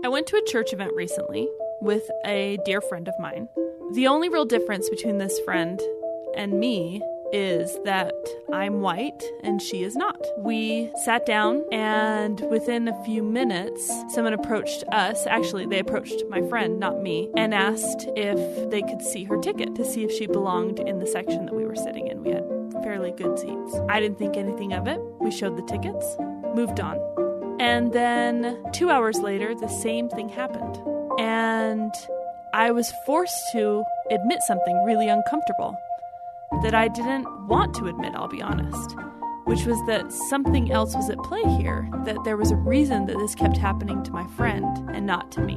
I went to a church event recently with a dear friend of mine. The only real difference between this friend and me is that I'm white and she is not. We sat down, and within a few minutes, someone approached us. Actually, they approached my friend, not me, and asked if they could see her ticket to see if she belonged in the section that we were sitting in. We had fairly good seats. I didn't think anything of it. We showed the tickets, moved on. And then 2 hours later, the same thing happened. And I was forced to admit something really uncomfortable that I didn't want to admit, I'll be honest, which was that something else was at play here, that there was a reason that this kept happening to my friend and not to me.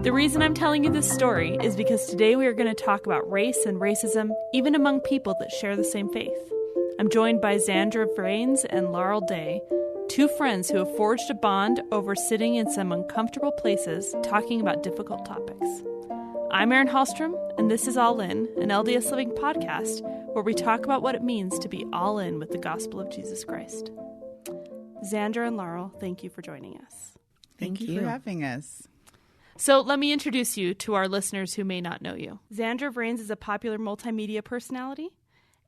The reason I'm telling you this story is because today we are going to talk about race and racism, even among people that share the same faith. I'm joined by Zandra Vranes and Laurel Day, two friends who have forged a bond over sitting in some uncomfortable places talking about difficult topics. I'm Erin Hallstrom, and this is All In, an LDS Living podcast where we talk about what it means to be all in with the gospel of Jesus Christ. Zandra and Laurel, thank you for joining us. Thank you for having us. So let me introduce you to our listeners who may not know you. Zandra Vranes is a popular multimedia personality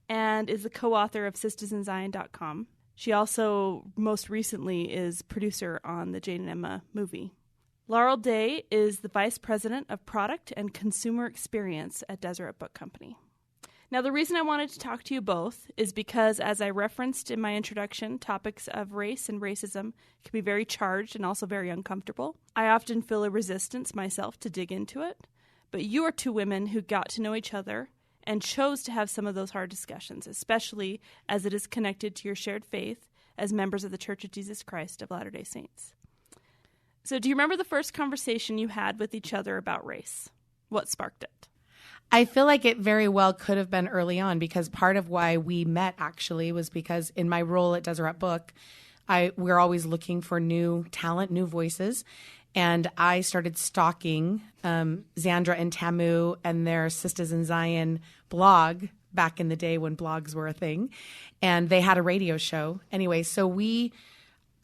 and is the co-author of SistasandZion.com. She also, most recently, is producer on the Jane and Emma movie. Laurel Day is the Vice President of Product and Consumer Experience at Deseret Book Company. Now, the reason I wanted to talk to you both is because, as I referenced in my introduction, topics of race and racism can be very charged and also very uncomfortable. I often feel a resistance myself to dig into it, but you are two women who got to know each other and chose to have some of those hard discussions, especially as it is connected to your shared faith as members of the Church of Jesus Christ of Latter-day Saints. So do you remember the first conversation you had with each other about race? What sparked it? I feel like it very well could have been early on, because part of why we met actually was because in my role at Deseret Book, we're always looking for new talent, new voices. And I started stalking Zandra and Tamu and their Sistas and Zion blog back in the day when blogs were a thing. And they had a radio show. Anyway, so we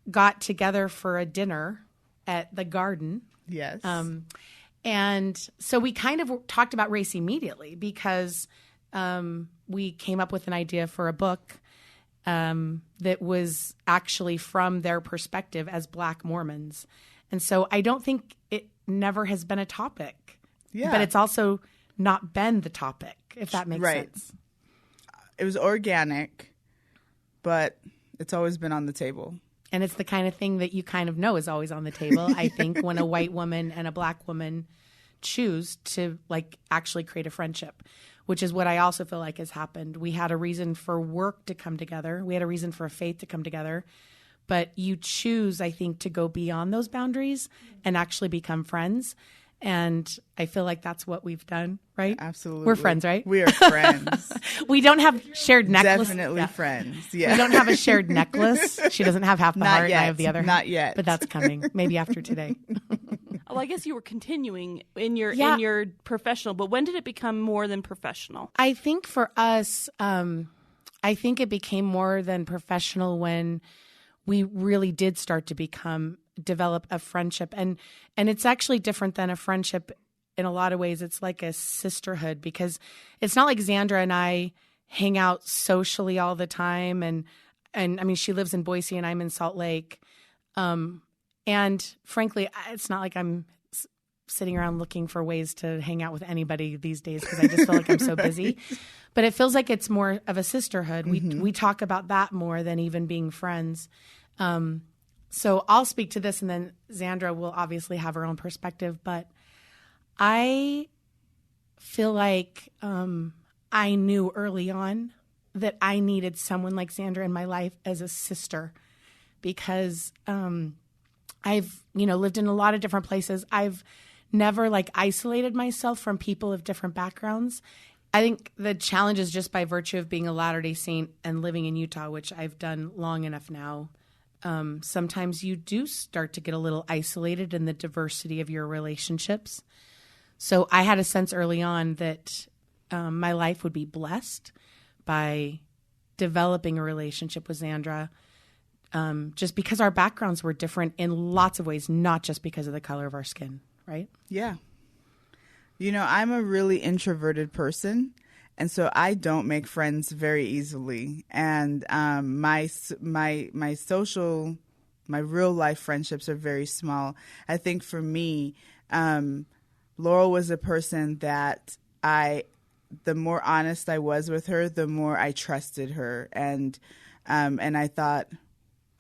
got together for a dinner at the Garden. Yes. And so we kind of talked about race immediately because we came up with an idea for a book that was actually from their perspective as Black Mormons. And so I don't think it never has been a topic, but it's also not been the topic, if that makes sense. It was organic, but it's always been on the table. And it's the kind of thing that you kind of know is always on the table, I think, when a white woman and a Black woman choose to actually create a friendship, which is what I also feel like has happened. We had a reason for work to come together. We had a reason for a faith to come together. But you choose, I think, to go beyond those boundaries and actually become friends. And I feel like that's what we've done, right? Absolutely. We're friends, right? We are friends. We don't have shared necklace. Definitely friends, yeah. We don't have a shared necklace. She doesn't have half the heart and I have the other. Not yet. But that's coming. Maybe after today. Well, I guess you were continuing in your professional, but when did it become more than professional? I think for us, I think it became more than professional when we really did start to develop a friendship. And it's actually different than a friendship in a lot of ways. It's like a sisterhood, because it's not like Zandra and I hang out socially all the time. And I mean, she lives in Boise and I'm in Salt Lake. And frankly, it's not like I'm sitting around looking for ways to hang out with anybody these days, because I just feel like I'm so busy. But it feels like it's more of a sisterhood. Mm-hmm. We talk about that more than even being friends. So I'll speak to this, and then Zandra will obviously have her own perspective. But I feel like I knew early on that I needed someone like Zandra in my life as a sister, because I've lived in a lot of different places. I've never isolated myself from people of different backgrounds. I think the challenge is just by virtue of being a Latter-day Saint and living in Utah, which I've done long enough now. Sometimes you do start to get a little isolated in the diversity of your relationships. So I had a sense early on that my life would be blessed by developing a relationship with Zandra, just because our backgrounds were different in lots of ways, not just because of the color of our skin, right? Yeah. I'm a really introverted person, and so I don't make friends very easily. And my real life friendships are very small. I think for me, Laurel was a person that the more honest I was with her, the more I trusted her, and I thought,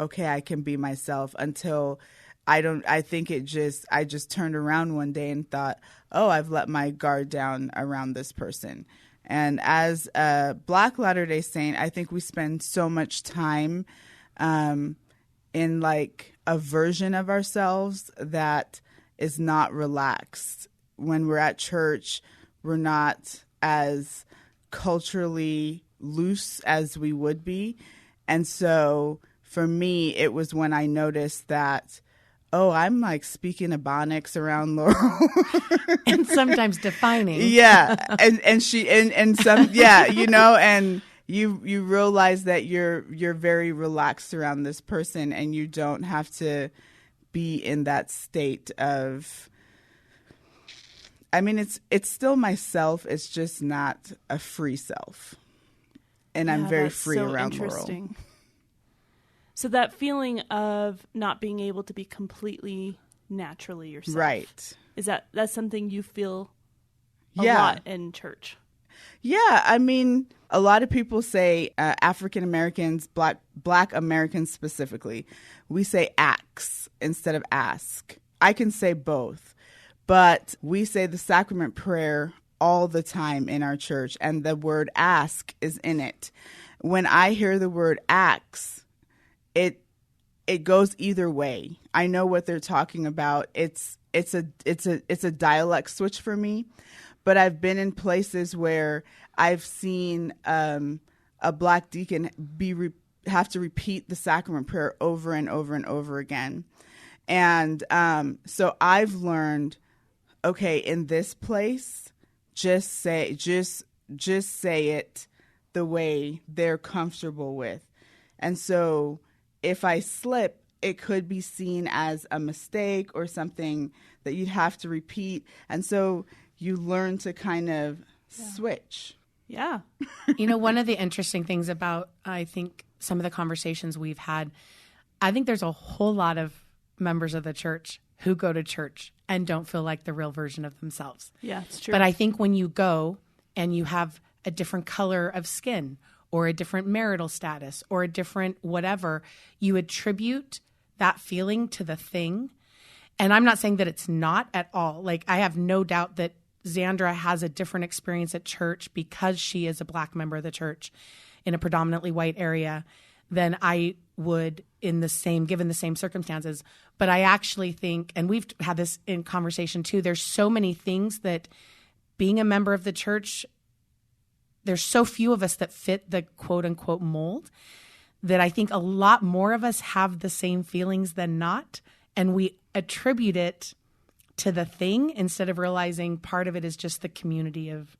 okay, I can be myself, until I just turned around one day and thought, oh, I've let my guard down around this person. And as a Black Latter-day Saint, I think we spend so much time in like a version of ourselves that is not relaxed. When we're at church, we're not as culturally loose as we would be. And so for me, it was when I noticed that, oh, I'm like speaking Ebonics around Laurel. And sometimes defining. Yeah. And some, yeah, and you realize that you're very relaxed around this person, and you don't have to be in that state of, I mean, it's still myself. It's just not a free self. And I'm very free around Laurel. So that feeling of not being able to be completely naturally yourself. Right. That's something you feel a lot in church? Yeah. I mean, a lot of people say African Americans, Black Americans specifically, we say acts instead of ask. I can say both, but we say the sacrament prayer all the time in our church, and the word ask is in it. When I hear the word acts, it goes either way. I know what they're talking about. It's a dialect switch for me, but I've been in places where I've seen a Black deacon have to repeat the sacrament prayer over and over and over again, and so I've learned, okay, in this place, just say it the way they're comfortable with, and so if I slip, it could be seen as a mistake or something that you'd have to repeat. And so you learn to kind of switch. Yeah. One of the interesting things about, I think, some of the conversations we've had, I think there's a whole lot of members of the church who go to church and don't feel like the real version of themselves. Yeah, it's true. But I think when you go and you have a different color of skin, or a different marital status, or a different whatever, you attribute that feeling to the thing. And I'm not saying that it's not at all. Like, I have no doubt that Zandra has a different experience at church because she is a Black member of the church in a predominantly white area than I would given the same circumstances. But I actually think, and we've had this in conversation too, there's so many things that being a member of the church, there's so few of us that fit the quote unquote mold that I think a lot more of us have the same feelings than not. And we attribute it to the thing instead of realizing part of it is just the community of,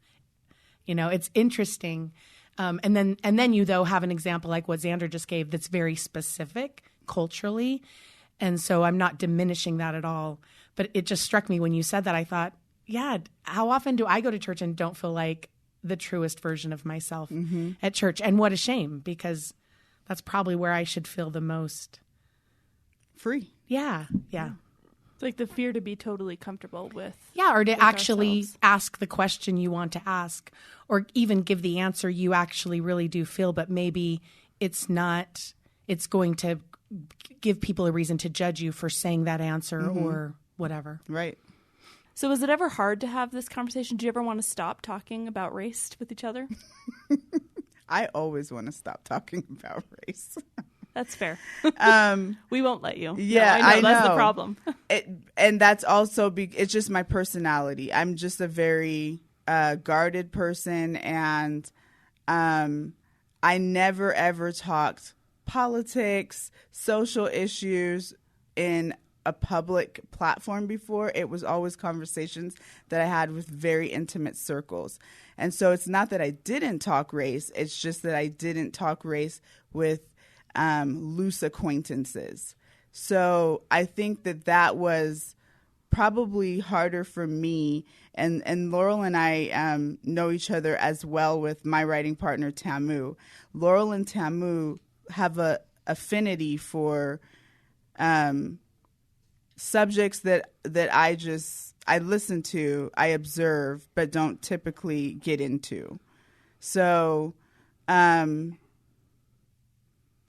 it's interesting. And then you though have an example like what Zandra just gave that's very specific culturally. And so I'm not diminishing that at all, but it just struck me when you said that. I thought, yeah, how often do I go to church and don't feel like the truest version of myself at church? And what a shame, because that's probably where I should feel the most free. Yeah. It's like the fear to be totally comfortable with. Yeah, or to actually ourselves. Ask the question you want to ask, or even give the answer you actually really do feel, but maybe it's going to give people a reason to judge you for saying that answer or whatever. Right. So was it ever hard to have this conversation? Do you ever want to stop talking about race with each other? I always want to stop talking about race. That's fair. We won't let you. Yeah, no, I know. That's the problem. And that's also, it's just my personality. I'm just a very guarded person, and I never, ever talked politics, social issues in a public platform before. It was always conversations that I had with very intimate circles. And so it's not that I didn't talk race, it's just that I didn't talk race with loose acquaintances. So I think that was probably harder for me. And Laurel and I know each other as well with my writing partner, Tamu. Laurel and Tamu have a affinity for subjects that I listen to, I observe, but don't typically get into. So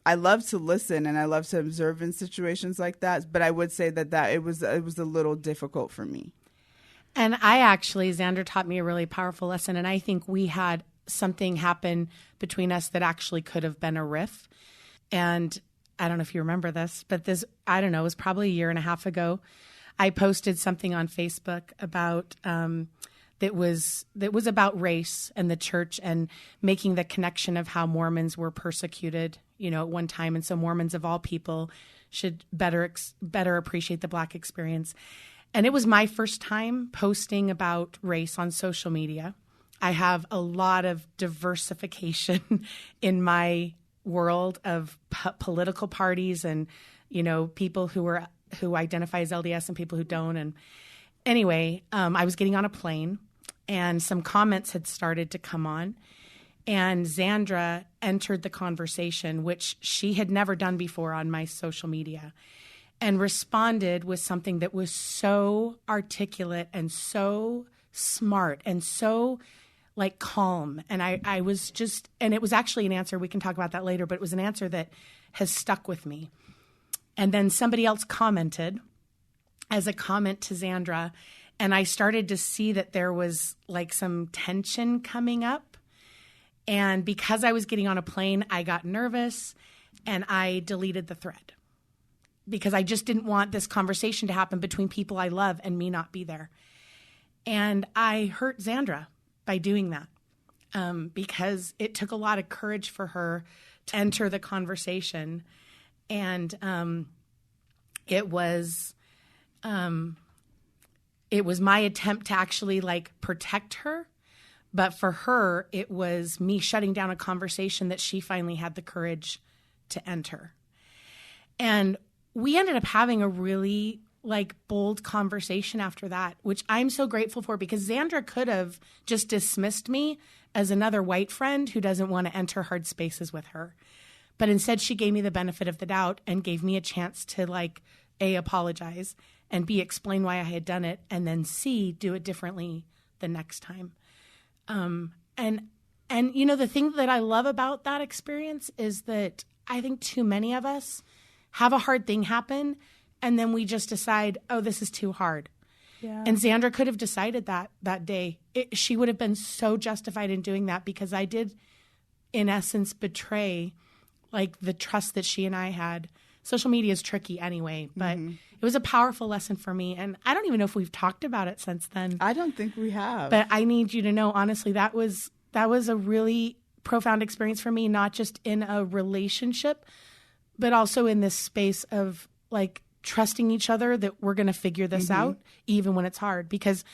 I love to listen and I love to observe in situations like that. But I would say that it was a little difficult for me. And Zandra taught me a really powerful lesson. And I think we had something happen between us that actually could have been a riff. And I don't know if you remember this, but it was probably a year and a half ago. I posted something on Facebook about that was about race and the church and making the connection of how Mormons were persecuted, at one time. And so Mormons of all people should better appreciate the Black experience. And it was my first time posting about race on social media. I have a lot of diversification in my world of political parties and, people who identify as LDS and people who don't. And anyway, I was getting on a plane and some comments had started to come on. And Zandra entered the conversation, which she had never done before on my social media, and responded with something that was so articulate and so smart and so calm. And I was just, and it was actually an answer, we can talk about that later, but it was an answer that has stuck with me. And then somebody else commented as a comment to Zandra, and I started to see that there was some tension coming up. And because I was getting on a plane, I got nervous and I deleted the thread because I just didn't want this conversation to happen between people I love and me not be there. And I hurt Zandra by doing that because it took a lot of courage for her to enter the conversation. And it was my attempt to actually protect her. But for her, it was me shutting down a conversation that she finally had the courage to enter. And we ended up having a really bold conversation after that, which I'm so grateful for because Zandra could have just dismissed me as another white friend who doesn't want to enter hard spaces with her. But instead, she gave me the benefit of the doubt and gave me a chance to A, apologize, and B, explain why I had done it, and then C, do it differently the next time. And the thing that I love about that experience is that I think too many of us have a hard thing happen and then we just decide, oh, this is too hard. Yeah. And Zandra could have decided that day. She would have been so justified in doing that because I did, in essence, betray the trust that she and I had. Social media is tricky anyway, but it was a powerful lesson for me. And I don't even know if we've talked about it since then. I don't think we have. But I need you to know, honestly, that was a really profound experience for me, not just in a relationship, but also in this space of trusting each other that we're going to figure this out, even when it's hard. Because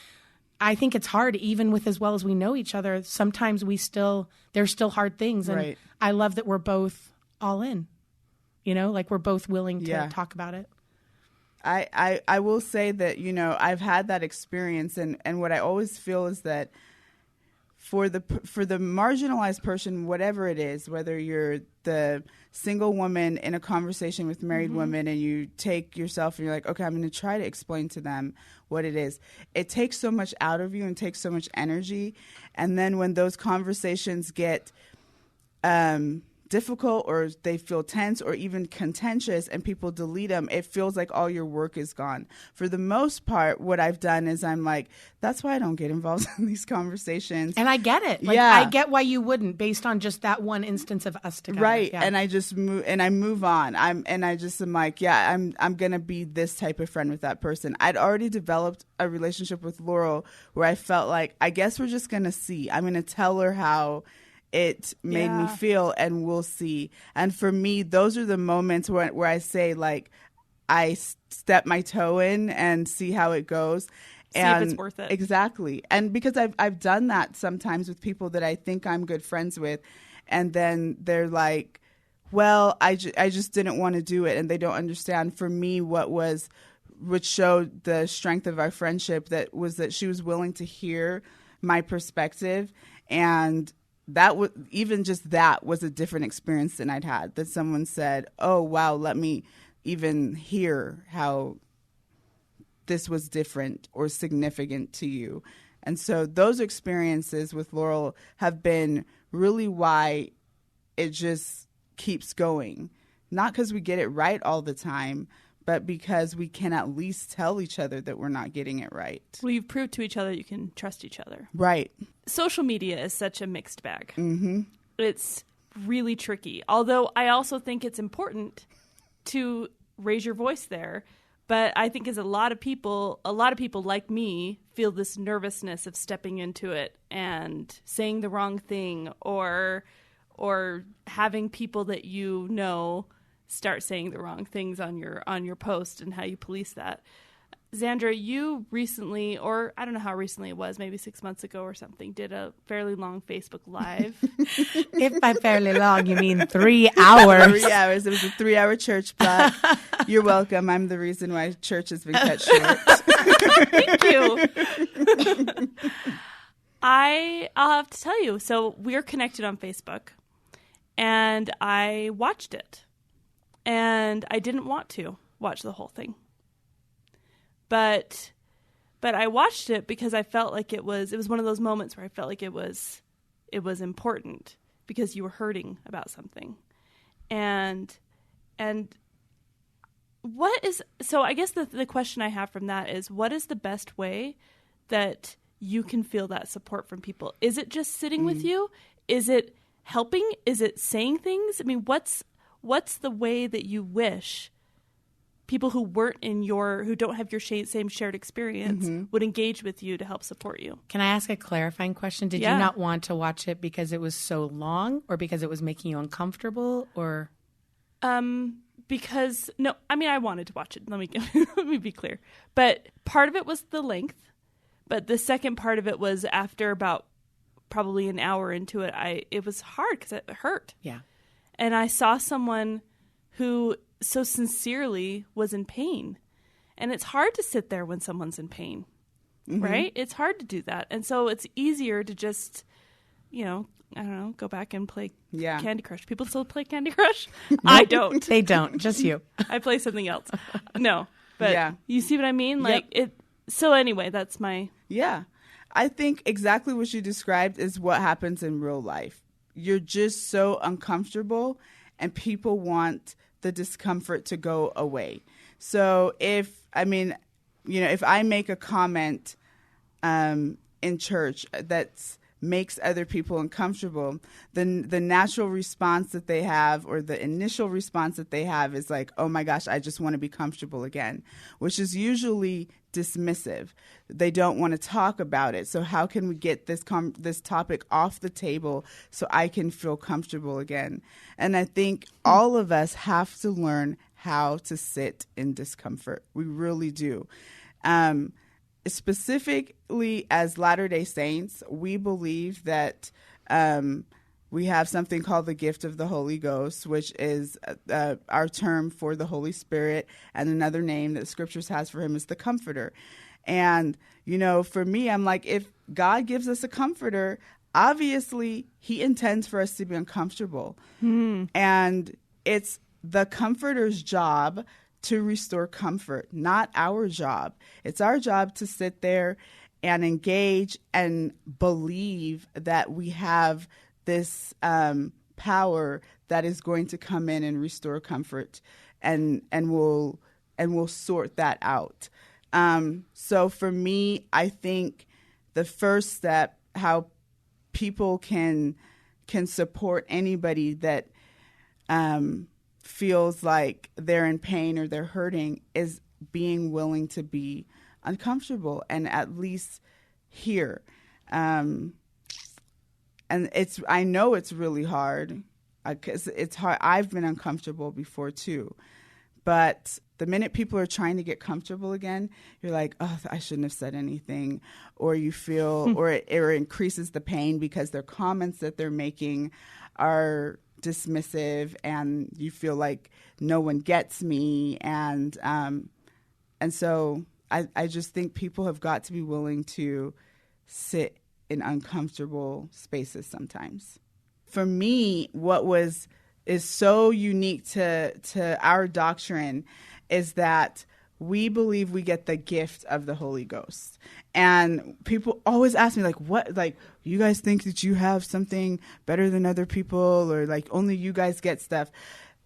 I think it's hard, even with as well as we know each other. Sometimes there's still hard things. And right. I love that we're both all in. We're both willing to talk about it. I will say that, I've had that experience and what I always feel is that for the marginalized person, whatever it is, whether you're the single woman in a conversation with married women and you take yourself and you're like, okay, I'm going to try to explain to them what it is. It takes so much out of you and takes so much energy. And then when those conversations get difficult or they feel tense or even contentious and people delete them, it feels like all your work is gone. For the most part, what I've done is I'm like, that's why I don't get involved in these conversations. And I get it. I get why you wouldn't based on just that one instance of us together. Right. Yeah. And I just move on. I'm like, I'm going to be this type of friend with that person. I'd already developed a relationship with Laurel where I felt like, I guess we're just going to see. I'm going to tell her how it made me feel and we'll see. And for me, those are the moments where I say I step my toe in and see how it goes. See if it's worth it. Exactly. And because I've done that sometimes with people that I think I'm good friends with. And then they're like, well, I just didn't want to do it, and they don't understand. For me, which showed the strength of our friendship, that she was willing to hear my perspective, and that was was a different experience than I'd had. That someone said, "Oh, wow, let me even hear how this was different or significant to you." And so those experiences with Laurel have been really why it just keeps going. Not because we get it right all the time, but because we can at least tell each other that we're not getting it right. Well, you've proved to each other you can trust each other. Right. Social media is such a mixed bag. Mm-hmm. It's really tricky. Although I also think it's important to raise your voice there. But I think as a lot of people like me feel this nervousness of stepping into it and saying the wrong thing or having people that you know start saying the wrong things on your post, and how you police that. Zandra, you recently, or I don't know how recently it was, maybe 6 months ago or something, did a fairly long Facebook Live. If by fairly long, you mean 3 hours. 3 hours. It was a 3-hour church block. You're welcome. I'm the reason why church has been cut short. Thank you. I'll have to tell you. So we're connected on Facebook, and I watched it. And I didn't want to watch the whole thing. But I watched it because I felt like it was one of those moments where I felt like it was important because you were hurting about something. And so I guess the question I have from that is, what is the best way that you can feel that support from people? Is it just sitting with you? Is it helping? Is it saying things? I mean, what's the way that you wish people who don't have your same shared experience would engage with you to help support you? Can I ask a clarifying question? Did you not want to watch it because it was so long, or because it was making you uncomfortable, or? Because no, I mean, I wanted to watch it. Let me be clear. But part of it was the length, but the second part of it was after about probably an hour into it, it was hard because it hurt. Yeah. And I saw someone who so sincerely was in pain. And it's hard to sit there when someone's in pain, right? It's hard to do that. And so it's easier to just, I don't know, go back and play Candy Crush. People still play Candy Crush? I don't. They don't, just you. I play something else. No, but you see what I mean? Like it. So anyway, that's my... Yeah. I think exactly what you described is what happens in real life. You're just so uncomfortable, and people want the discomfort to go away. So if I make a comment in church that makes other people uncomfortable, then the natural response that they have, or the initial response that they have, is like, oh my gosh, I just want to be comfortable again, which is usually dismissive. They don't want to talk about it. So how can we get this topic off the table so I can feel comfortable again? And I think all of us have to learn how to sit in discomfort. We really do. Specifically as Latter-day Saints, we believe that we have something called the gift of the Holy Ghost, which is our term for the Holy Spirit, and another name that Scriptures has for him is the Comforter. And, for me, I'm like, if God gives us a comforter, obviously he intends for us to be uncomfortable. And it's the comforter's job to restore comfort, not our job. It's our job to sit there and engage and believe that we have this power that is going to come in and restore comfort, and we'll sort that out. So for me, I think the first step, how people can support anybody that feels like they're in pain or they're hurting, is being willing to be uncomfortable and at least hear. And I know it's really hard, because it's hard. I've been uncomfortable before too. But the minute people are trying to get comfortable again, you're like, oh, I shouldn't have said anything. Or you feel, or it increases the pain because their comments that they're making are dismissive and you feel like no one gets me. And so I just think people have got to be willing to sit in uncomfortable spaces sometimes. For me, what is so unique to our doctrine is that we believe we get the gift of the Holy Ghost. And people always ask me, like, what, like, you guys think that you have something better than other people, or like only you guys get stuff?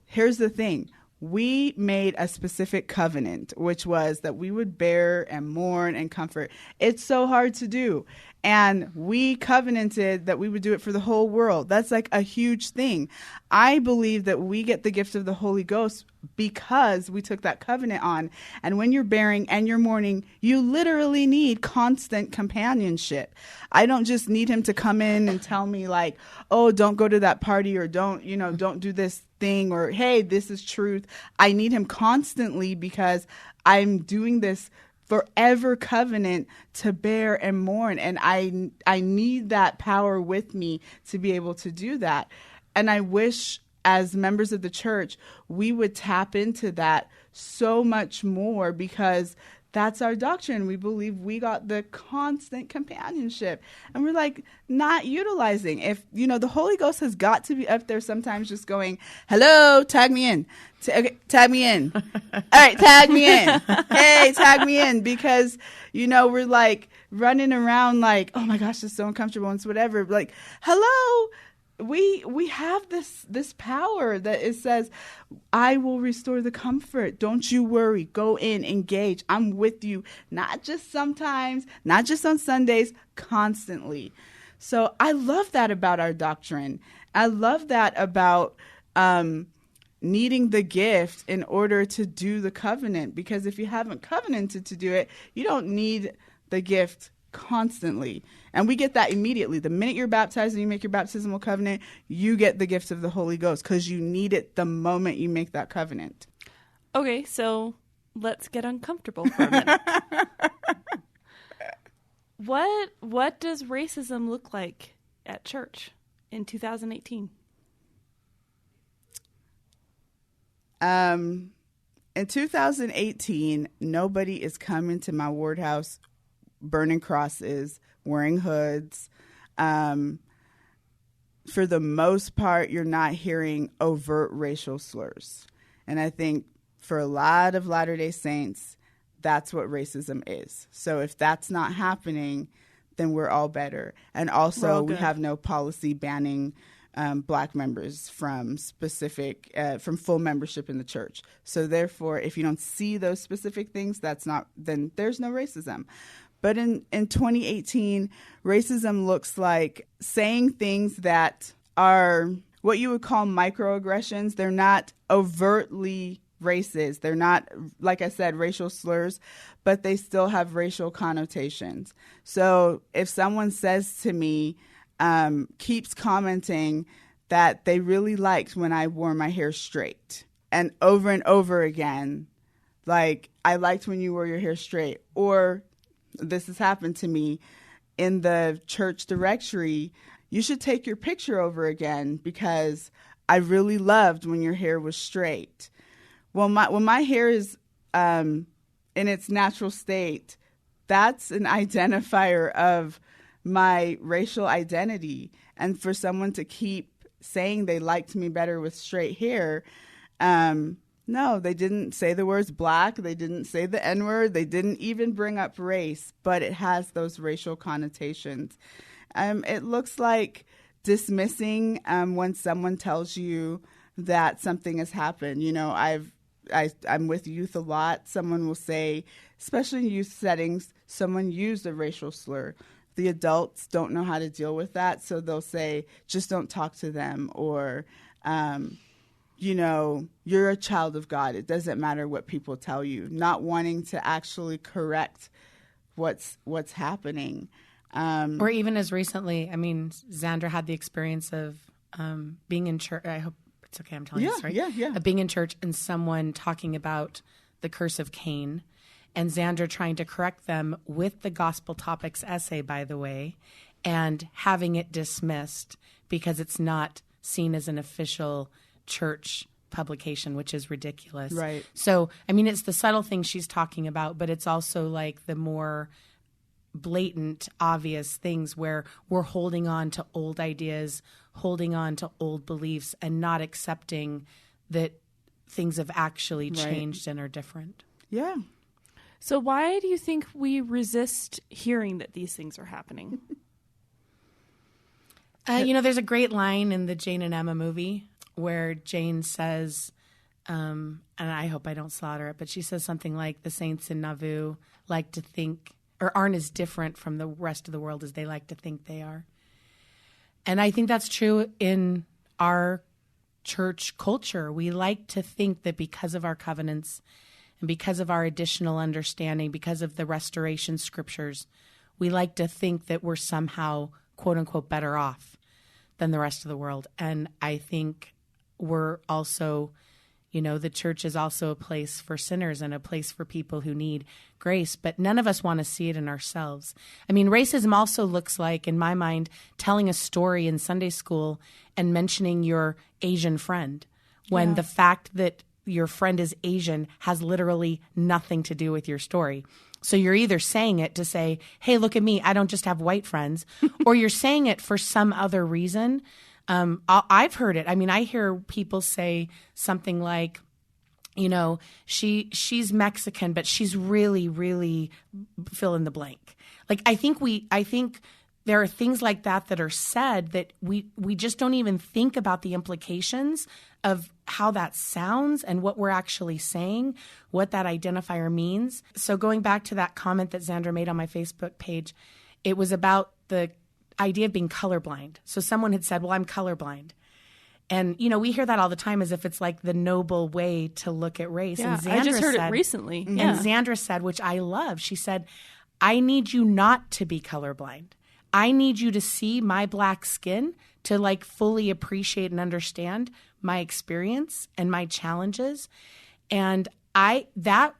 Here's the thing. We made a specific covenant, which was that we would bear and mourn and comfort. It's so hard to do. And we covenanted that we would do it for the whole world. That's like a huge thing. I believe that we get the gift of the Holy Ghost because we took that covenant on. And when you're bearing and you're mourning, you literally need constant companionship. I don't just need him to come in and tell me like, oh, don't go to that party, or don't do this thing, or hey, this is truth. I need him constantly because I'm doing this forever covenant to bear and mourn. And I need that power with me to be able to do that. And I wish as members of the church, we would tap into that so much more, because that's our doctrine. We believe we got the constant companionship, and we're like not utilizing. If, the Holy Ghost has got to be up there sometimes just going, hello, tag me in. Okay, tag me in. All right, tag me in. Hey, tag me in. Because, we're like running around like, oh my gosh, this is so uncomfortable and it's whatever. Like, hello. We have this power that it says, I will restore the comfort. Don't you worry. Go in, engage. I'm with you, not just sometimes, not just on Sundays, constantly. So I love that about our doctrine. I love that about needing the gift in order to do the covenant, because if you haven't covenanted to do it, you don't need the gift constantly. And we get that immediately. The minute you're baptized and you make your baptismal covenant, you get the gift of the Holy Ghost because you need it the moment you make that covenant. Okay, so let's get uncomfortable for a minute. What does racism look like at church in 2018? In 2018, nobody is coming to my ward house burning crosses, wearing hoods. For the most part, you're not hearing overt racial slurs. And I think for a lot of Latter-day Saints, that's what racism is. So if that's not happening, then we're all better. And also, we have no policy banning Black members from from full membership in the church. So therefore, if you don't see those specific things, then there's no racism. But in 2018, racism looks like saying things that are what you would call microaggressions. They're not overtly racist. They're not, like I said, racial slurs, but they still have racial connotations. So if someone says to me, keeps commenting that they really liked when I wore my hair straight, and over again, like, I liked when you wore your hair straight, or this has happened to me in the church directory, you should take your picture over again because I really loved when your hair was straight. Well, when my hair is in its natural state, that's an identifier of my racial identity. And for someone to keep saying they liked me better with straight hair, no, they didn't say the words Black. They didn't say the N-word. They didn't even bring up race, but it has those racial connotations. It looks like dismissing when someone tells you that something has happened. I'm with youth a lot. Someone will say, especially in youth settings, someone used a racial slur. The adults don't know how to deal with that, so they'll say, just don't talk to them, or you're a child of God. It doesn't matter what people tell you. Not wanting to actually correct what's happening. Or even as recently, Zandra had the experience of being in church. I hope it's okay, I'm telling you this, right? Yeah. Of being in church and someone talking about the curse of Cain, and Zandra trying to correct them with the Gospel Topics essay, by the way, and having it dismissed because it's not seen as an official church publication, which is ridiculous. Right. So, I mean, it's the subtle things she's talking about, but it's also like the more blatant, obvious things where we're holding on to old ideas, holding on to old beliefs, and not accepting that things have actually changed and are different. Yeah. So why do you think we resist hearing that these things are happening? There's a great line in the Jane and Emma movie where Jane says, and I hope I don't slaughter it, but she says something like, the saints in Nauvoo like to think, or aren't as different from the rest of the world as they like to think they are. And I think that's true in our church culture. We like to think that because of our covenants and because of our additional understanding, because of the restoration scriptures, we like to think that we're somehow, quote unquote, better off than the rest of the world. And I think we're also, the church is also a place for sinners and a place for people who need grace, but none of us want to see it in ourselves. I mean, racism also looks like, in my mind, telling a story in Sunday school and mentioning your Asian friend when the fact that your friend is Asian has literally nothing to do with your story. So you're either saying it to say, hey, look at me, I don't just have white friends, or you're saying it for some other reason. I've heard it. I mean, I hear people say something like, she's Mexican, but she's really, really fill in the blank. Like, I think there are things like that are said that we just don't even think about the implications of how that sounds and what we're actually saying, what that identifier means. So going back to that comment that Zandra made on my Facebook page, it was about the idea of being colorblind. So someone had said, well, I'm colorblind. And, we hear that all the time as if it's like the noble way to look at race. Yeah, and Zandra I just heard said, it recently. And Yeah. Zandra said, which I love, she said, I need you not to be colorblind. I need you to see my black skin to like fully appreciate and understand my experience and my challenges. And that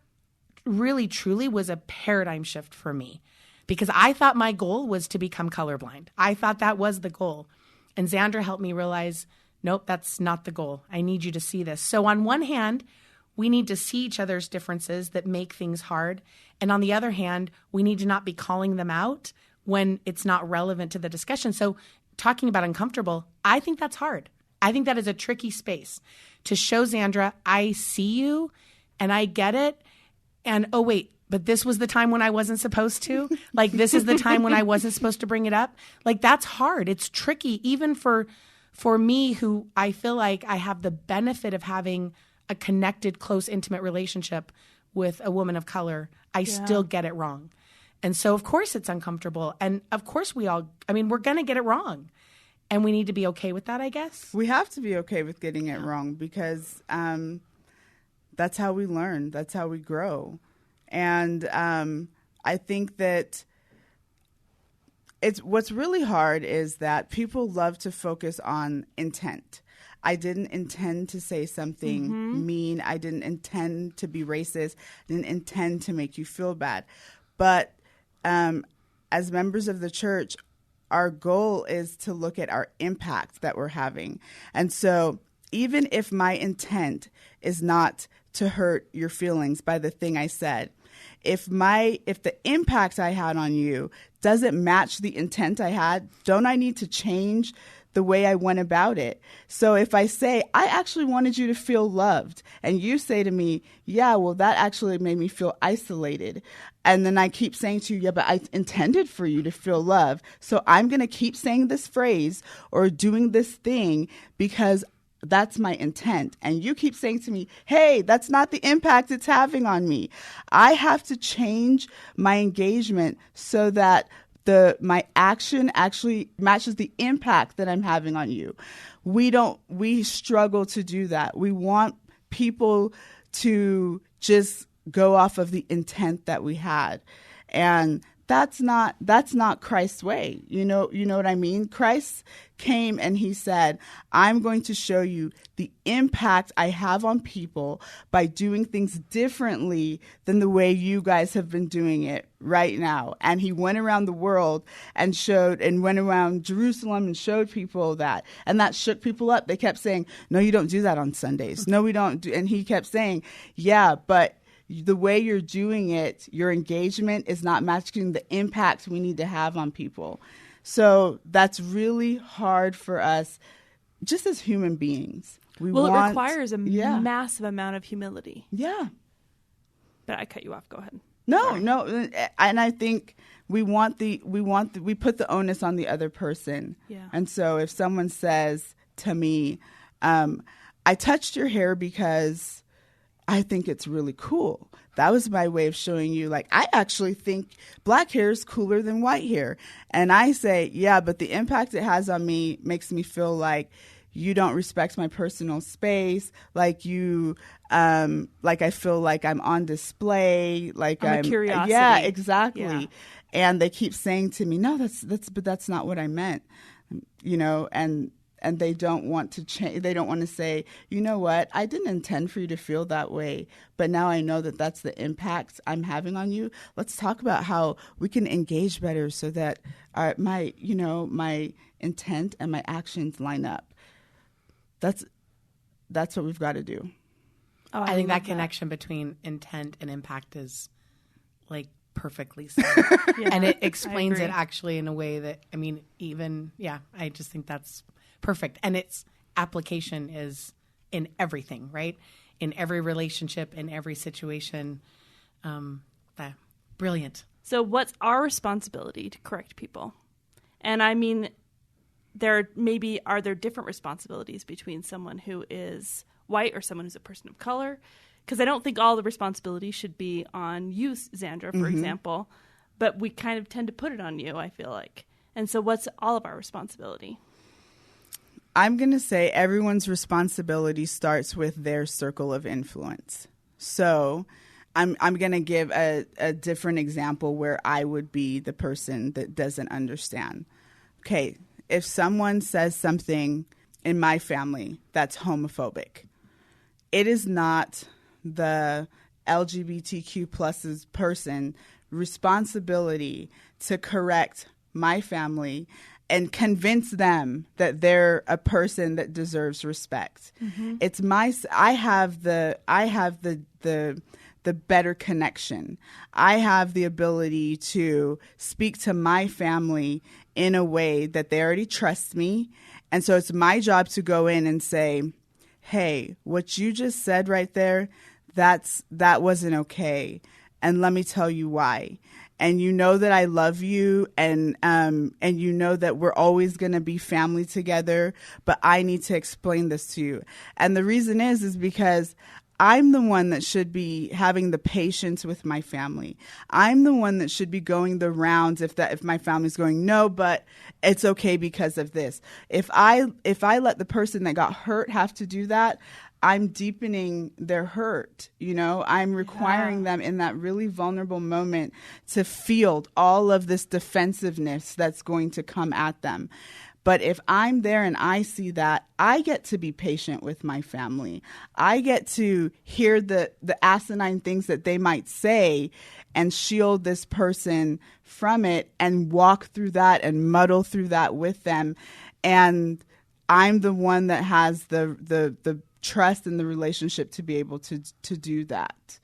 really truly was a paradigm shift for me, because I thought my goal was to become colorblind. I thought that was the goal. And Zandra helped me realize, nope, that's not the goal. I need you to see this. So on one hand, we need to see each other's differences that make things hard. And on the other hand, we need to not be calling them out when it's not relevant to the discussion. So talking about uncomfortable, I think that's hard. I think that is a tricky space to show Zandra, I see you and I get it. And oh, wait, but this was the time when I wasn't supposed to. Like, this is the time when I wasn't supposed to bring it up. Like, that's hard. It's tricky, even for me, who I feel like I have the benefit of having a connected, close, intimate relationship with a woman of color. I still get it wrong. And so, of course, it's uncomfortable. And of course, we're going to get it wrong. And we need to be okay with that, I guess. We have to be okay with getting it wrong, because that's how we learn. That's how we grow. And I think that what's really hard is that people love to focus on intent. I didn't intend to say something mean. I didn't intend to be racist. I didn't intend to make you feel bad. But as members of the church, our goal is to look at our impact that we're having. And so even if my intent is not to hurt your feelings by the thing I said, if the impact I had on you doesn't match the intent I had, don't I need to change the way I went about it? So if I say, I actually wanted you to feel loved, and you say to me, yeah, well, that actually made me feel isolated. And then I keep saying to you, yeah, but I intended for you to feel love. So I'm going to keep saying this phrase or doing this thing because that's my intent. And you keep saying to me, hey, that's not the impact it's having on me. I have to change my engagement so that my action actually matches the impact that I'm having on you. We struggle to do that. We want people to just go off of the intent that we had. And that's not Christ's way. You know what I mean? Christ came and he said, I'm going to show you the impact I have on people by doing things differently than the way you guys have been doing it right now. And he went around the world and went around Jerusalem and showed people that. And that shook people up. They kept saying, no, you don't do that on Sundays. No, we don't do. And he kept saying, yeah, but the way you're doing it, your engagement is not matching the impact we need to have on people. So that's really hard for us just as human beings. It requires a massive amount of humility. Yeah. But I cut you off. Go ahead. No. And I think we put the onus on the other person. Yeah. And so if someone says to me, I touched your hair because I think it's really cool. That was my way of showing you, like, I actually think black hair is cooler than white hair. And I say, yeah, but the impact it has on me makes me feel like you don't respect my personal space, like you, like I feel like I'm on display, like I'm a curiosity. Yeah, exactly. Yeah. And they keep saying to me, no, but that's not what I meant, and they don't want to change. They don't want to say, you know what, I didn't intend for you to feel that way, but now I know that that's the impact I'm having on you. Let's talk about how we can engage better so that my intent and my actions line up. That's what we've got to do. Oh, I think that connection between intent and impact is like perfectly said. Yeah, and it explains it actually in a way that, I just think that's perfect. And its application is in everything, right? In every relationship, in every situation. Brilliant. So what's our responsibility to correct people? And I mean, are there different responsibilities between someone who is white or someone who's a person of color? Because I don't think all the responsibility should be on you, Zandra, for example, but we kind of tend to put it on you, I feel like. And so what's all of our responsibility? I'm going to say everyone's responsibility starts with their circle of influence. So I'm going to give a different example where I would be the person that doesn't understand. Okay, if someone says something in my family that's homophobic, it is not the LGBTQ plus's person responsibility to correct my family and convince them that they're a person that deserves respect. Mm-hmm. It's I have the better connection. I have the ability to speak to my family in a way that they already trust me. And so it's my job to go in and say, hey, what you just said right there, that wasn't okay. And let me tell you why. And you know that I love you, and you know that we're always going to be family together, but I need to explain this to you. And the reason is because I'm the one that should be having the patience with my family. I'm the one that should be going the rounds if my family's going, no, but it's okay because of this. If I let the person that got hurt have to do that, I'm deepening their hurt. I'm requiring them in that really vulnerable moment to field all of this defensiveness that's going to come at them. But if I'm there and I see that, I get to be patient with my family. I get to hear the asinine things that they might say and shield this person from it and walk through that and muddle through that with them. And I'm the one that has the trust in the relationship to be able to do that.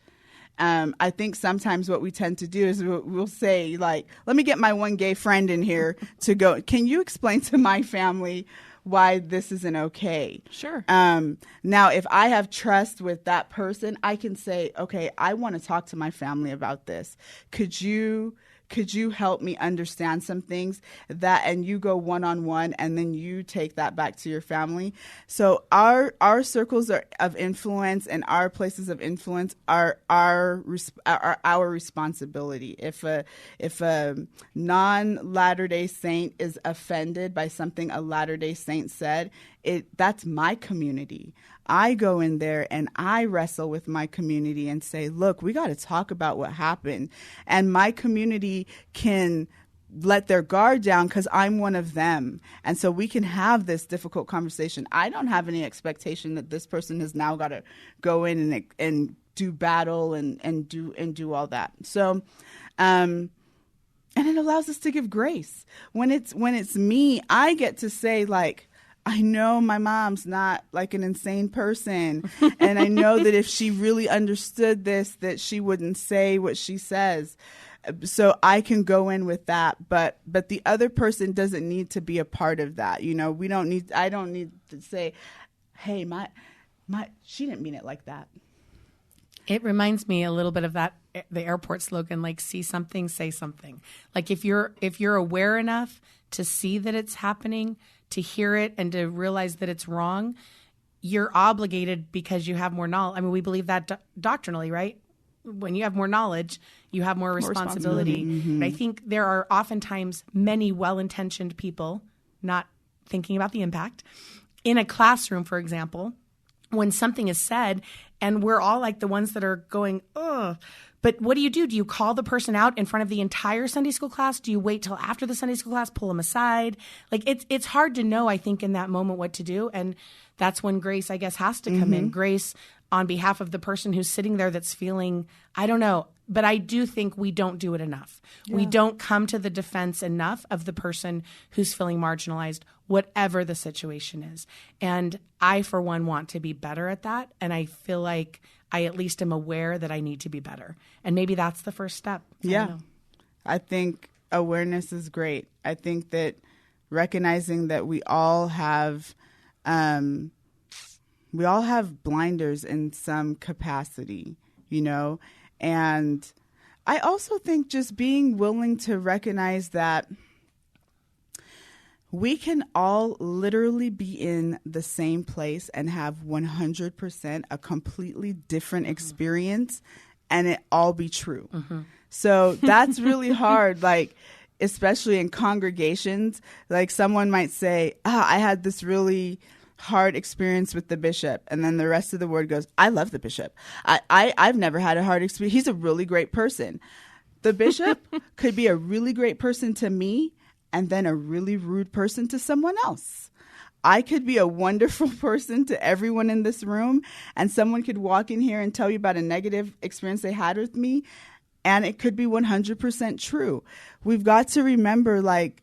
I think sometimes what we tend to do is we'll say, like, let me get my one gay friend in here to go, can you explain to my family why this isn't okay? Sure. Now, if I have trust with that person, I can say, okay, I want to talk to my family about this. Could you help me understand some things and you go one-on-one and then you take that back to your family. So our circles of influence and our places of influence are our responsibility. If a non-Latter-day Saint is offended by something a Latter-day Saint said, that's my community. I go in there and I wrestle with my community and say, look, we got to talk about what happened. And my community can let their guard down because I'm one of them. And so we can have this difficult conversation. I don't have any expectation that this person has now got to go in and do battle and do all that. So, and it allows us to give grace. When it's me, I get to say, like, I know my mom's not like an insane person. And I know that if she really understood this, that she wouldn't say what she says. So I can go in with that, but the other person doesn't need to be a part of that. You know, I don't need to say, hey, she didn't mean it like that. It reminds me a little bit of the airport slogan, like, see something, say something. Like, if you're aware enough to see that it's happening, to hear it, and to realize that it's wrong, you're obligated because you have more knowledge. I mean, we believe that doctrinally, right? When you have more knowledge, you have more responsibility. Mm-hmm. I think there are oftentimes many well-intentioned people not thinking about the impact. In a classroom, for example, when something is said and we're all like the ones that are going, ugh. But what do? Do you call the person out in front of the entire Sunday school class? Do you wait till after the Sunday school class, pull them aside? Like, it's hard to know, I think, in that moment what to do. And that's when grace, I guess, has to come in. Grace on behalf of the person who's sitting there that's feeling, I don't know, but I do think we don't do it enough. Yeah. We don't come to the defense enough of the person who's feeling marginalized, whatever the situation is. And I, for one, want to be better at that. And I feel like I at least am aware that I need to be better. And maybe that's the first step. Yeah. I think awareness is great. I think that recognizing that we all have blinders in some capacity, you know, and I also think just being willing to recognize that we can all literally be in the same place and have 100% a completely different experience and it all be true. So that's really hard, like, especially in congregations. Like, someone might say, I had this really hard experience with the bishop, and then the rest of the word goes, I love the bishop. I've never had a hard experience. He's a really great person. The bishop could be a really great person to me and then a really rude person to someone else. I could be a wonderful person to everyone in this room, and someone could walk in here and tell you about a negative experience they had with me, and it could be 100% true. We've got to remember, like,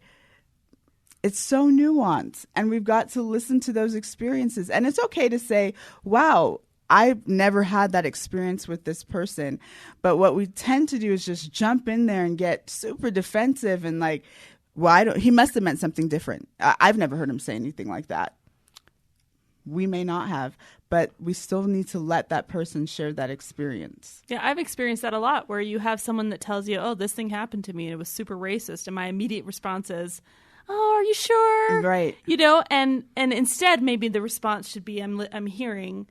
it's so nuanced, and we've got to listen to those experiences. And it's okay to say, wow, I've never had that experience with this person. But what we tend to do is just jump in there and get super defensive and like, well, he must have meant something different. I've never heard him say anything like that. We may not have, but we still need to let that person share that experience. Yeah, I've experienced that a lot, where you have someone that tells you, oh, this thing happened to me and it was super racist. And my immediate response is, oh, are you sure? Right. You know, and instead maybe the response should be, I'm hearing,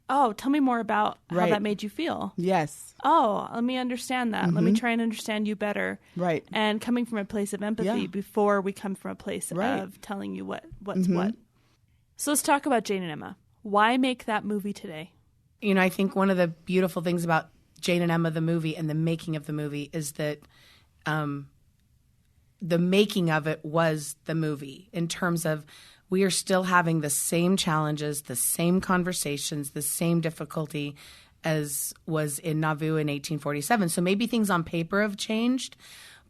oh, tell me more about how that made you feel. Yes. Oh, let me understand that. Let me try and understand you better. Right. And coming from a place of empathy before we come from a place of telling you what's what. So let's talk about Jane and Emma. Why make that movie today? You know, I think one of the beautiful things about Jane and Emma, the movie, and the making of the movie is that the making of it was the movie, in terms of we are still having the same challenges, the same conversations, the same difficulty as was in Nauvoo in 1847. So maybe things on paper have changed,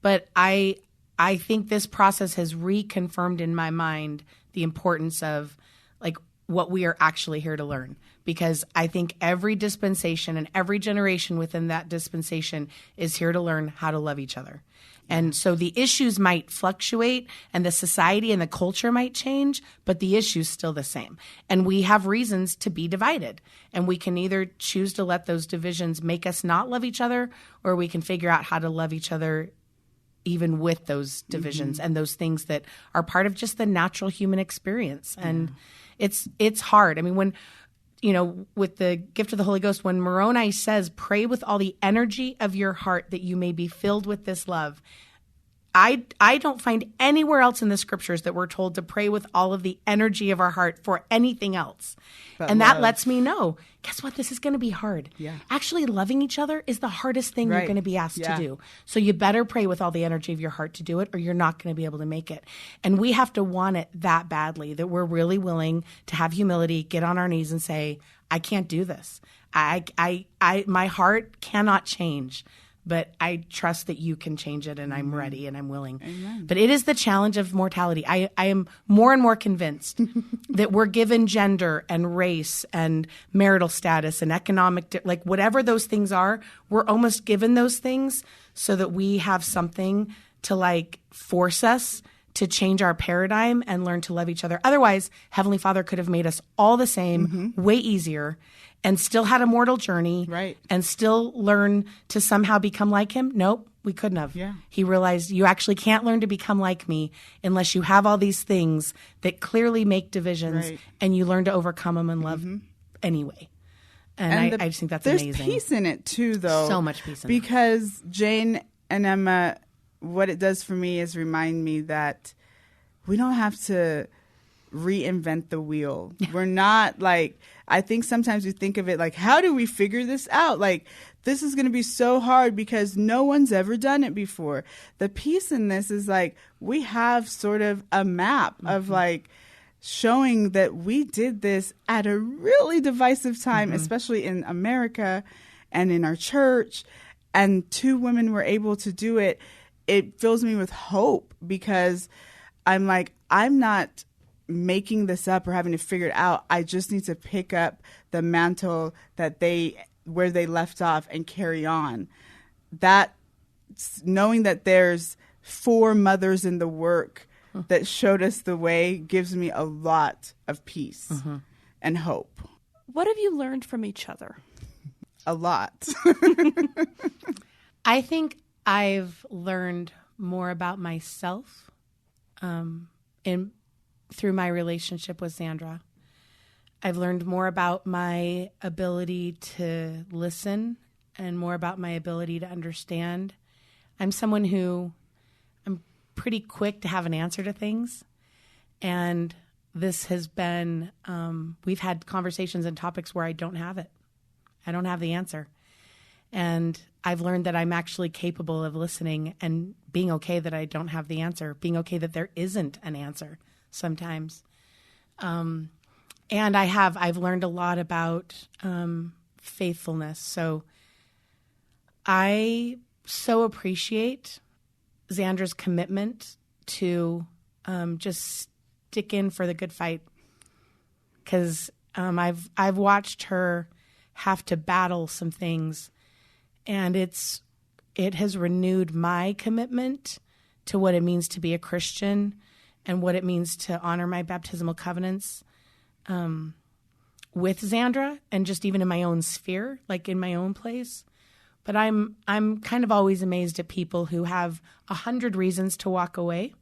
but I think this process has reconfirmed in my mind the importance of like what we are actually here to learn. Because I think every dispensation and every generation within that dispensation is here to learn how to love each other. And so the issues might fluctuate and the society and the culture might change, but the issue's still the same. And we have reasons to be divided. And we can either choose to let those divisions make us not love each other, or we can figure out how to love each other even with those divisions and those things that are part of just the natural human experience. And it's hard. I mean, when, you know, with the gift of the Holy Ghost, when Moroni says, pray with all the energy of your heart that you may be filled with this love, I don't find anywhere else in the scriptures that we're told to pray with all of the energy of our heart for anything else. And that lets me know, guess what? This is going to be hard. Yeah. Actually, loving each other is the hardest thing you're going to be asked to do. So you better pray with all the energy of your heart to do it, or you're not going to be able to make it. And we have to want it that badly, that we're really willing to have humility, get on our knees and say, I can't do this. My heart cannot change, but I trust that you can change it, and I'm ready and I'm willing. Amen. But it is the challenge of mortality. I am more and more convinced that we're given gender and race and marital status and economic, like whatever those things are, we're almost given those things so that we have something to like force us to change our paradigm and learn to love each other. Otherwise, Heavenly Father could have made us all the same, way easier, and still had a mortal journey, and still learn to somehow become like him. Nope, we couldn't have. Yeah. He realized you actually can't learn to become like me unless you have all these things that clearly make divisions, and you learn to overcome them and love anyway. And I just think that's there's amazing. There's peace in it too, though. So much peace in it. Because Jane and Emma, what it does for me is remind me that we don't have to reinvent the wheel. We're not like, I think sometimes we think of it like, how do we figure this out? Like, this is going to be so hard because no one's ever done it before. The piece in this is like, we have sort of a map of like showing that we did this at a really divisive time, especially in America and in our church. And two women were able to do it. It fills me with hope because I'm like, I'm not making this up or having to figure it out. I just need to pick up the mantle that where they left off and carry on. That knowing that there's 4 mothers in the work that showed us the way gives me a lot of peace and hope. What have you learned from each other? A lot. I think I've learned more about myself through my relationship with Zandra. I've learned more about my ability to listen and more about my ability to understand. I'm someone who I'm pretty quick to have an answer to things. And this has been, we've had conversations and topics where I don't have it. I don't have the answer. And I've learned that I'm actually capable of listening and being okay that I don't have the answer, being okay that there isn't an answer sometimes. And I've learned a lot about faithfulness. So I so appreciate Zandra's commitment to just stick in for the good fight. Because I've watched her have to battle some things, and it has renewed my commitment to what it means to be a Christian and what it means to honor my baptismal covenants with Zandra, and just even in my own sphere, like in my own place. But I'm kind of always amazed at people who have 100 reasons to walk away,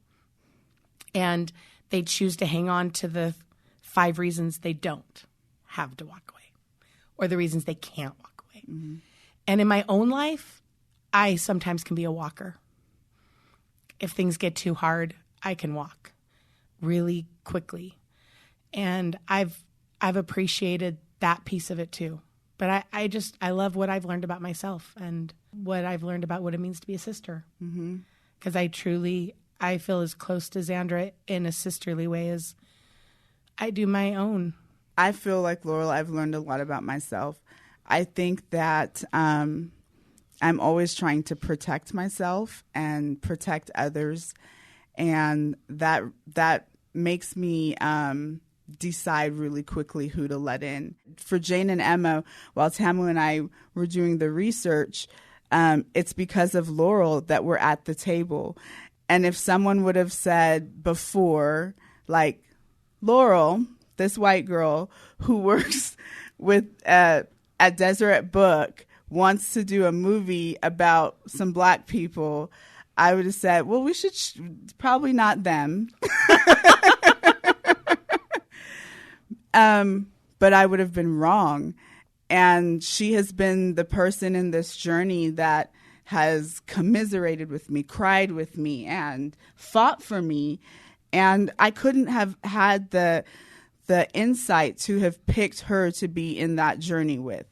and they choose to hang on to the 5 reasons they don't have to walk away, or the reasons they can't walk away. And in my own life, I sometimes can be a walker. If things get too hard, I can walk really quickly. And I've appreciated that piece of it too. But I love what I've learned about myself and what I've learned about what it means to be a sister. Because I feel as close to Zandra in a sisterly way as I do my own. I feel like, Laurel, I've learned a lot about myself. I think that I'm always trying to protect myself and protect others. And that makes me decide really quickly who to let in. For Jane and Emma, while Tamu and I were doing the research, it's because of Laurel that we're at the table. And if someone would have said before, like, Laurel, this white girl who works with at Deseret Book, wants to do a movie about some black people, I would have said, well, we should probably not them. But I would have been wrong. And she has been the person in this journey that has commiserated with me, cried with me, and fought for me. And I couldn't have had the insight to have picked her to be in that journey with.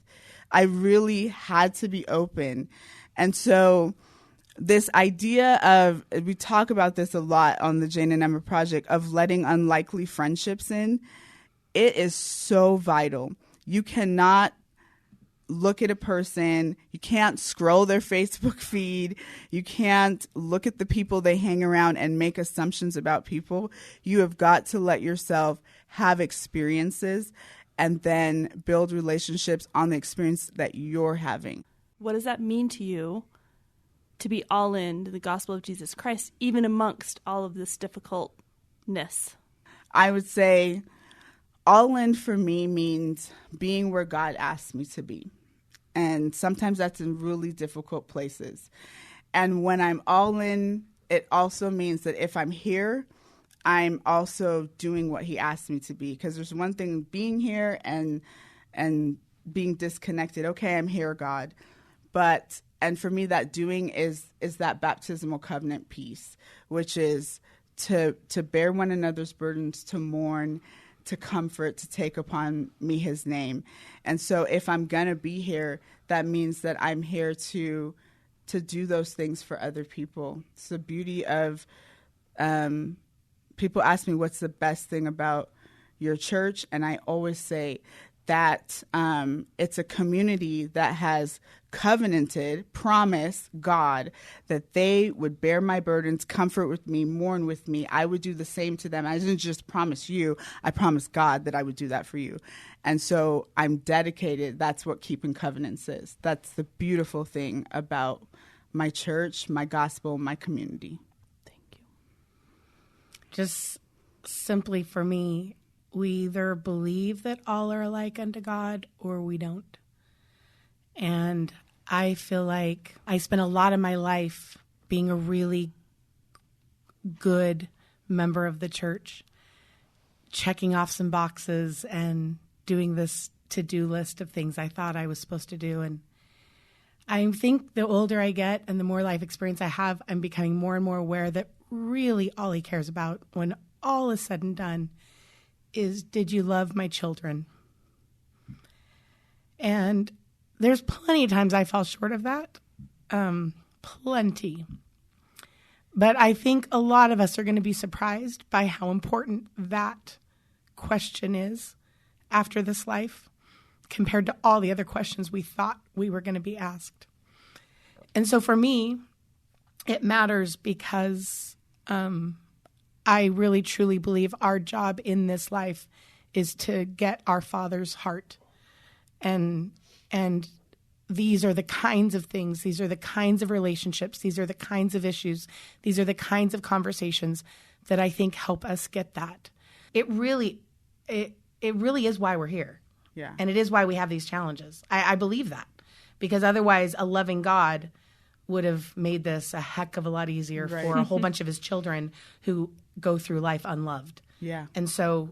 I really had to be open. And so this idea of, we talk about this a lot on the Jane and Emma Project, of letting unlikely friendships in, it is so vital. You cannot look at a person, you can't scroll their Facebook feed, you can't look at the people they hang around and make assumptions about people. You have got to let yourself have experiences and then build relationships on the experience that you're having. What does that mean to you to be all in to the gospel of Jesus Christ, even amongst all of this difficultness? I would say all in for me means being where God asked me to be. And sometimes that's in really difficult places. And when I'm all in, it also means that if I'm here, I'm also doing what he asked me to be. Because there's one thing being here and being disconnected. Okay, I'm here, God. And for me, that doing is that baptismal covenant piece, which is to bear one another's burdens, to mourn, to comfort, to take upon me his name. And so if I'm going to be here, that means that I'm here to do those things for other people. It's the beauty of, people ask me, what's the best thing about your church? And I always say that it's a community that has covenanted, promised God that they would bear my burdens, comfort with me, mourn with me. I would do the same to them. I didn't just promise you, I promised God that I would do that for you. And so I'm dedicated. That's what keeping covenants is. That's the beautiful thing about my church, my gospel, my community. Thank you. Just simply for me, we either believe that all are alike unto God or we don't. And I feel like I spent a lot of my life being a really good member of the church, checking off some boxes and doing this to-do list of things I thought I was supposed to do. And I think the older I get and the more life experience I have, I'm becoming more and more aware that really all he cares about when all is said and done is, did you love my children? And there's plenty of times I fall short of that. Plenty. But I think a lot of us are going to be surprised by how important that question is after this life compared to all the other questions we thought we were going to be asked. And so for me, it matters because I really truly believe our job in this life is to get our Father's heart. And these are the kinds of things, these are the kinds of relationships, these are the kinds of issues, these are the kinds of conversations that I think help us get that. It really is why we're here. Yeah. And it is why we have these challenges. I believe that. Because otherwise a loving God would have made this a heck of a lot easier right. for a whole bunch of his children who go through life unloved. Yeah. And so,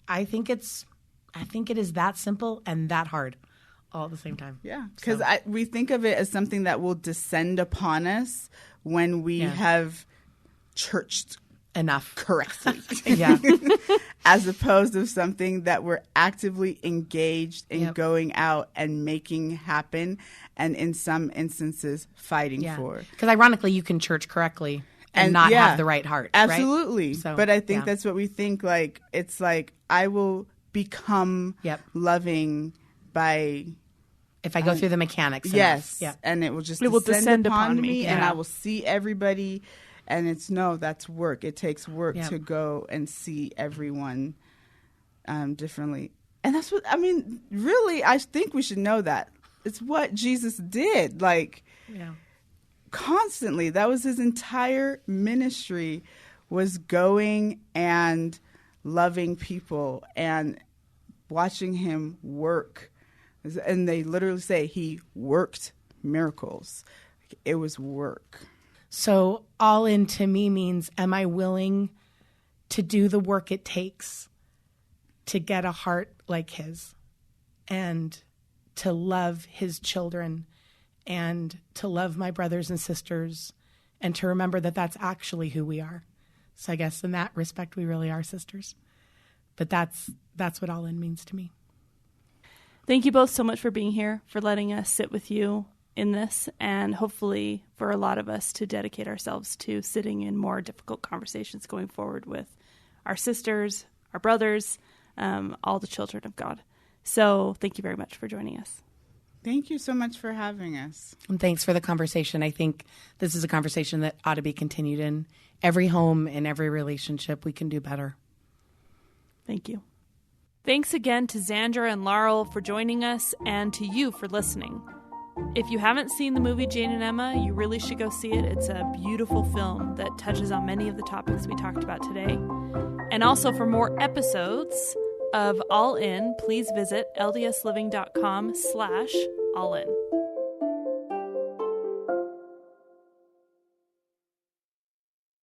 I think it is that simple and that hard all at the same time. Yeah, because we think of it as something that will descend upon us when we have churched enough correctly. Yeah. As opposed to something that we're actively engaged in going out and making happen, and in some instances fighting for. Because ironically, you can church correctly and not have the right heart. Absolutely. Right? So, but I think that's what we think. Like, it's like, I will become loving by... if I go through the mechanics. Yes. Enough. And it will just descend upon me. And I will see everybody. And that's work. It takes work to go and see everyone differently. And that's what, really, I think we should know that. It's what Jesus did. Constantly. That was his entire ministry, was going and loving people and watching him work. And they literally say he worked miracles. It was work. So all in to me means, am I willing to do the work it takes to get a heart like his and to love his children and to love my brothers and sisters and to remember that that's actually who we are. So I guess in that respect, we really are sisters. But that's what all in means to me. Thank you both so much for being here, for letting us sit with you in this, and hopefully for a lot of us to dedicate ourselves to sitting in more difficult conversations going forward with our sisters, our brothers, all the children of God. So thank you very much for joining us. Thank you so much for having us. And thanks for the conversation. I think this is a conversation that ought to be continued in every home, in every relationship. We can do better. Thank you. Thanks again to Zandra and Laurel for joining us, and to you for listening. If you haven't seen the movie Jane and Emma, you really should go see it. It's a beautiful film that touches on many of the topics we talked about today. And also, for more episodes of All In, please visit ldsliving.com/allin.